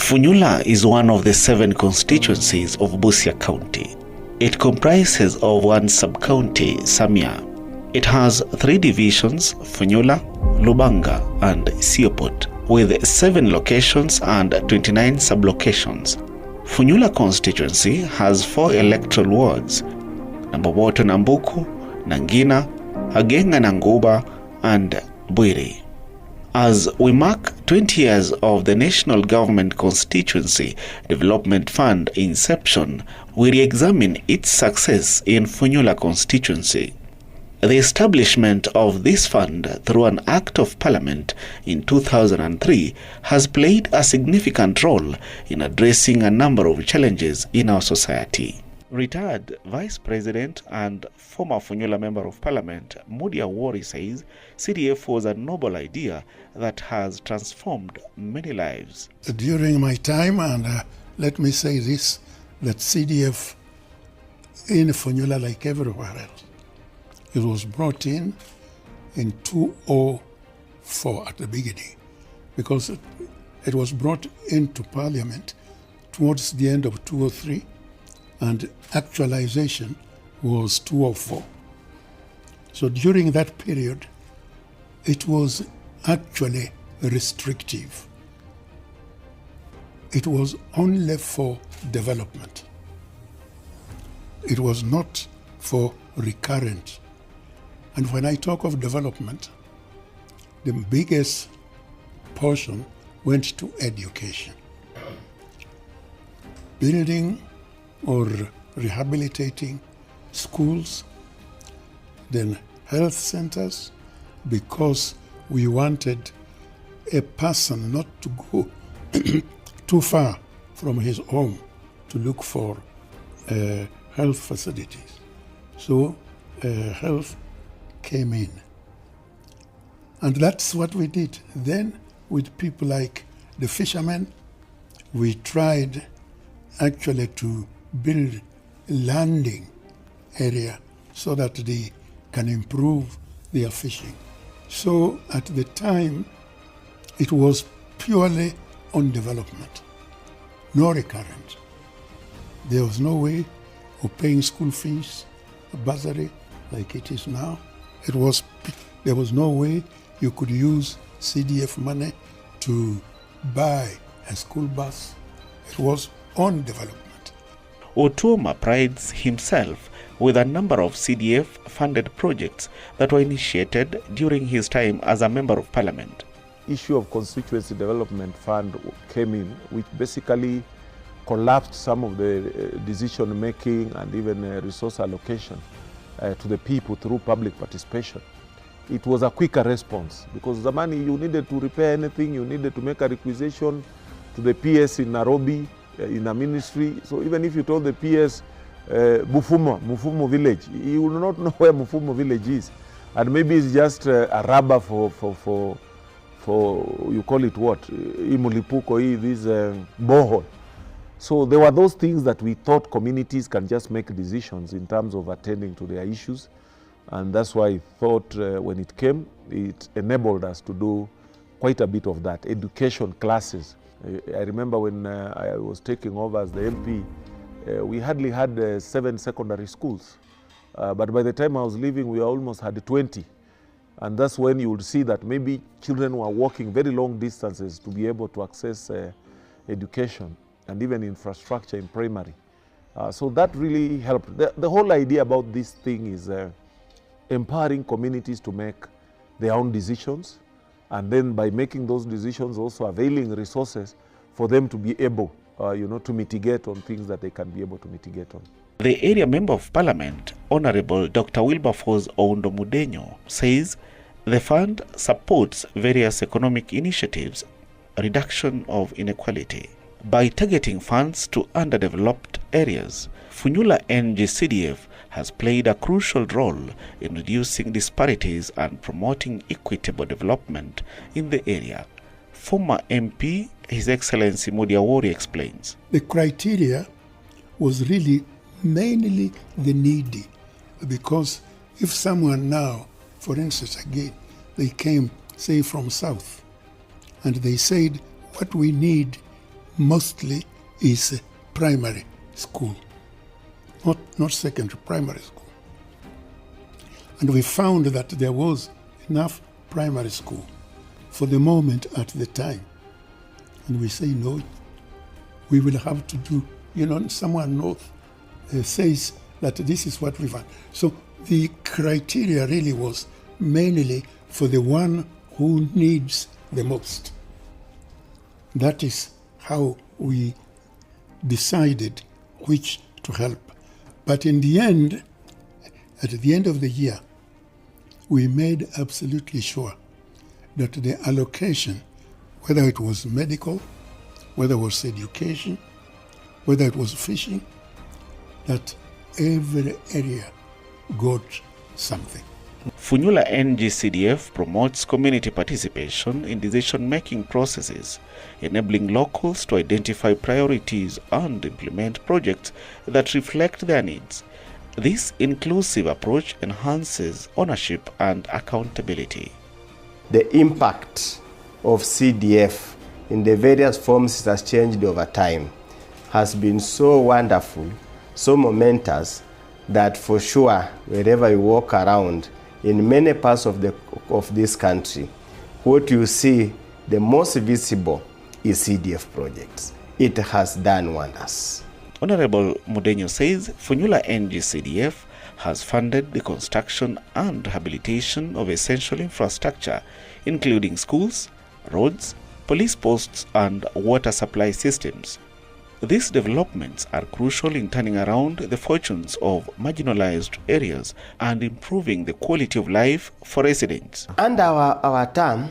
Funyula is one of the 7 constituencies of Busia County. It comprises of one sub-county, Samia. It has 3 divisions, Funyula, Lubanga and Siopot, with 7 locations and 29 sub-locations. Funyula constituency has 4 electoral wards, Namboboto Nambuku, Nangina, Hagenga Nanguba and Bwiri. As we mark 20 years of the National Government Constituency Development Fund inception, we re-examine its success in Funyula constituency. The establishment of this fund through an Act of Parliament in 2003 has played a significant role in addressing a number of challenges in our society. Retired Vice President and former Funyula Member of Parliament Mudia Awori says CDF was a noble idea that has transformed many lives. During my time, and let me say this, that CDF in Funyula, like everywhere else, it was brought in 2004 at the beginning, because it was brought into Parliament towards the end of 2003, and actualization was 2004. So during that period, it was actually restrictive. It was only for development. It was not for recurrent. And when I talk of development, the biggest portion went to education. Building or rehabilitating schools, then health centers, because we wanted a person not to go too far from his home to look for health facilities. So health came in. And that's what we did. Then with people like the fishermen, we tried actually to build a landing area so that they can improve their fishing. So at the time, it was purely on development, no recurrent. There was no way of paying school fees, a bursary like it is now. There was no way you could use CDF money to buy a school bus. It was on development. Otuoma prides himself with a number of CDF-funded projects that were initiated during his time as a Member of Parliament. Issue of Constituency Development Fund came in, which basically collapsed some of the decision-making and even resource allocation to the people through public participation. It was a quicker response because the money you needed to repair anything, you needed to make a requisition to the PS in Nairobi, in a ministry. So even if you told the PS Mufumo village, you will not know where Mufumo village is. And maybe it's just a rubber for you call it what? Imulipuko, this borehole. So there were those things that we thought communities can just make decisions in terms of attending to their issues. And that's why I thought when it came, it enabled us to do quite a bit of that. Education classes. I remember when I was taking over as the MP, we hardly had 7 secondary schools. But by the time I was leaving, we almost had 20. And that's when you would see that maybe children were walking very long distances to be able to access education and even infrastructure in primary. So that really helped. The whole idea about this thing is empowering communities to make their own decisions, and then by making those decisions also availing resources for them to be able to mitigate on things that they can be able to mitigate on. The area Member of Parliament, Honorable Dr. Wilberforce Oundo Mudenyo, says the fund supports various economic initiatives, reduction of inequality. By targeting funds to underdeveloped areas, Funyula NG-CDF has played a crucial role in reducing disparities and promoting equitable development in the area. Former MP, His Excellency Mudia Awori, explains. The criteria was really mainly the needy, because if someone now, for instance, again, they came, say, from south, and they said, what we need mostly is primary school, not secondary, primary school. And we found that there was enough primary school for the moment at the time. And we say, no, we will have to do, someone north says that this is what we found. So the criteria really was mainly for the one who needs the most. That is how we decided which to help. But in the end, at the end of the year, we made absolutely sure that the allocation, whether it was medical, whether it was education, whether it was fishing, that every area got something. Funyula NGCDF promotes community participation in decision-making processes, enabling locals to identify priorities and implement projects that reflect their needs. This inclusive approach enhances ownership and accountability. The impact of CDF in the various forms it has changed over time has been so wonderful, so momentous, that for sure, wherever you walk around, in many parts of this country, what you see the most visible is CDF projects. It has done wonders. Honorable Mudenyo says Funyula NGCDF has funded the construction and rehabilitation of essential infrastructure, including schools, roads, police posts, and water supply systems. These developments are crucial in turning around the fortunes of marginalized areas and improving the quality of life for residents. And our term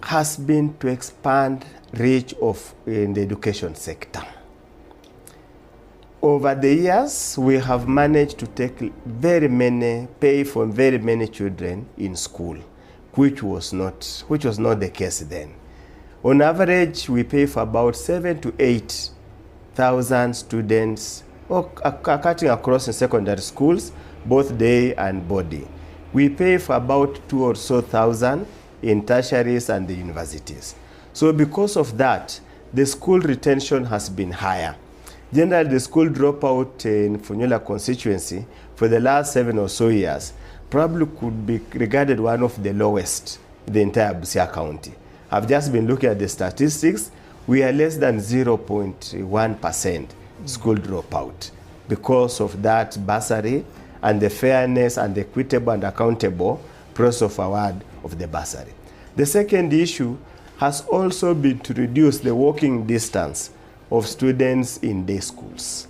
has been to expand reach in the education sector. Over the years, we have managed to pay for very many children in school, which was not the case then. On average, we pay for about 7,000 to 8,000 students cutting across in secondary schools, both day and body. We pay for about 2,000 or so in tertiaries and the universities. So because of that, the school retention has been higher. Generally, the school dropout in Funyula constituency for the last 7 or so years probably could be regarded one of the lowest in the entire Busia County. I've just been looking at the statistics. We are less than 0.1% school dropout because of that bursary and the fairness and the equitable and accountable process of award of the bursary. The second issue has also been to reduce the walking distance of students in day schools.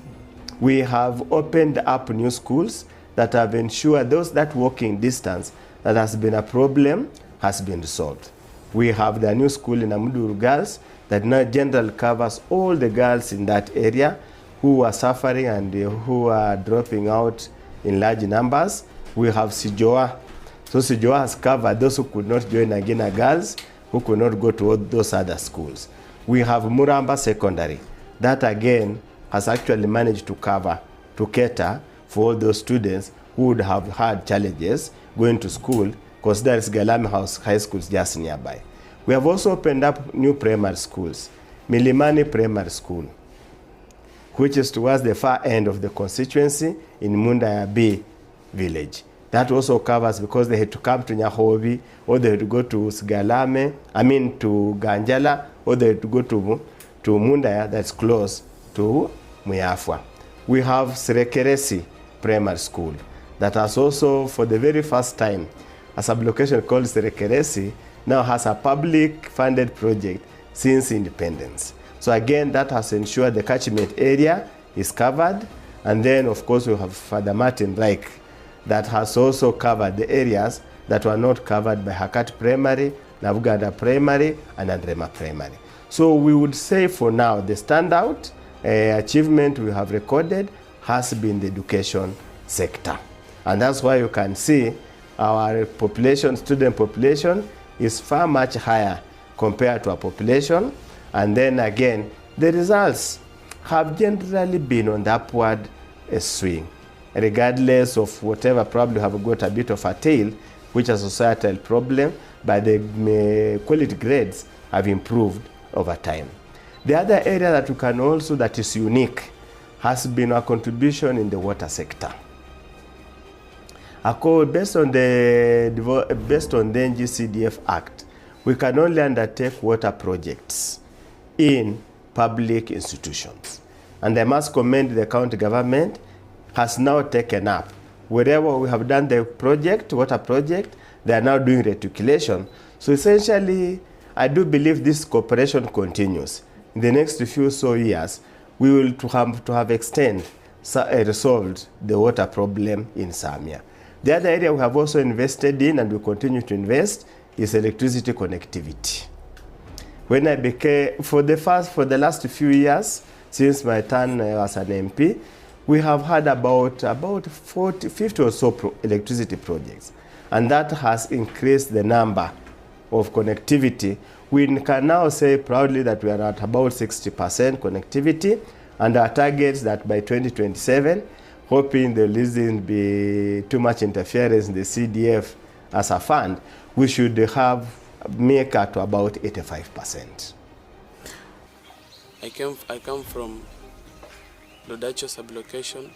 We have opened up new schools that have ensured that walking distance that has been a problem has been resolved. We have the new school in Amuduru Girls that now generally covers all the girls in that area who are suffering and who are dropping out in large numbers. We have Sijoa. So Sijoa has covered those who could not join Agena Girls, who could not go to those other schools. We have Muramba Secondary. That again has actually managed to cater for all those students who would have had challenges going to school, because there is Galami House High Schools just nearby. We have also opened up new primary schools. Milimani Primary School, which is towards the far end of the constituency in Mundaya B village. That also covers because they had to come to Nyahobi, or they had to go to to Ganjala, or they had to go to Mundaya, that's close to Muyafwa. We have Serekeresi Primary School that has also, for the very first time, a sublocation called Serekeresi now has a public funded project since independence. So again, that has ensured the catchment area is covered. And then, of course, we have Father Martin Reich that has also covered the areas that were not covered by Hakati Primary, Navuganda Primary, and Andrema Primary. So we would say for now, the standout achievement we have recorded has been the education sector. And that's why you can see our population, student population, is far much higher compared to our population. And then again, the results have generally been on the upward swing, regardless of whatever probably have got a bit of a tail, which is a societal problem, but the quality grades have improved over time. The other area that we can also, that is unique, has been our contribution in the water sector. Based on the NGCDF Act, we can only undertake water projects in public institutions. And I must commend the county government has now taken up. Wherever we have done the project, water project, they are now doing reticulation. So essentially, I do believe this cooperation continues. In the next few years, we will have resolved the water problem in Samia. The other area we have also invested in, and we continue to invest, is electricity connectivity. When I became, for the last few years, since my turn as an MP, we have had about 50 or so electricity projects, and that has increased the number of connectivity. We can now say proudly that we are at about 60% connectivity, and our target is that by 2027, hoping there isn't be too much interference in the CDF as a fund, we should make it to about 85%. I come from Lodacho sublocation,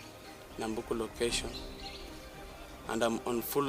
Nambuku location, and I'm on full